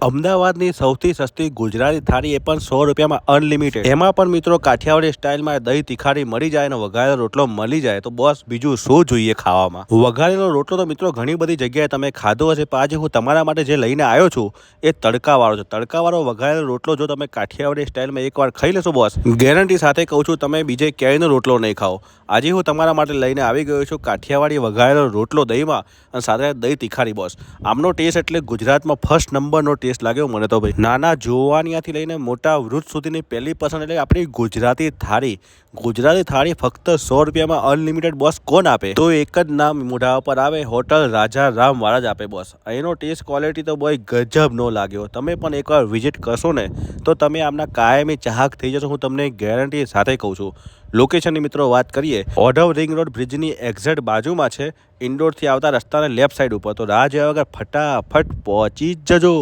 અમદાવાદની સૌથી સસ્તી ગુજરાતી થાળી એ પણ 100 રૂપિયામાં અનલિમિટેડ, એમાં પણ મિત્રો કાઠિયાવાડી સ્ટાઇલમાં દહીં તીખારી મળી જાય અને વઘારેલો રોટલો મળી જાય તો બસ બીજું શું જોઈએ ખાવામાં। વઘારેલો રોટલો તો મિત્રો ઘણી બધી જગ્યાએ તમે ખાધો હશે, પણ આજે હું તમારા માટે જે લઈને આવ્યો છું એ તડકાવાળો છે। તડકાવાળો વઘારેલો રોટલો જો તમે કાઠિયાવાડી સ્ટાઇલમાં એકવાર ખાઈ લેશો બોસ, ગેરંટી સાથે કહું છું તમે બીજે ક્યાંયનો રોટલો નહીં ખાઓ। આજે હું તમારા માટે લઈને આવી ગયો છું કાઠિયાવાડી વઘારેલો રોટલો દહીંમાં અને સાથે દહીં તીખારી બોસ। આમનો ટેસ્ટ એટલે ગુજરાતમાં ફર્સ્ટ નંબરનો ટેસ્ટ લાગ્યો મને તો ભાઈ। નાના જોવાનિયાથી લઈને મોટા વૃદ્ધ સુધીની પહેલી પસંદ એટલે આપણી ગુજરાતી થાળી। ગુજરાતી થાળી ફક્ત 100 રૂપિયામાં અનલિમિટેડ બોસ કોણ આપે? તો એક જ નામ મોઢા પર આવે, હોટલ રાજા રામ વાળા જ આપે બોસ। અહીંનો ટેસ્ટ ક્વોલિટી તો બોય ગજબ નો લાગ્યો। તમે પણ એકવાર વિઝિટ કરશો ને તો તમે આમના કાયમી ચાહક થઈ જશો, હું તમને ગેરંટી સાથે કહું છું। લોકેશનની મિત્રો વાત કરીએ, ઓઢવ રિંગ રોડ બ્રિજની એક્ઝેક્ટ બાજુમાં છે, ઇન્ડોરથી આવતા રસ્તાના લેફ્ટ સાઈડ ઉપર। તો રાહ જોયા વગર ફટાફટ પહોંચી જજો।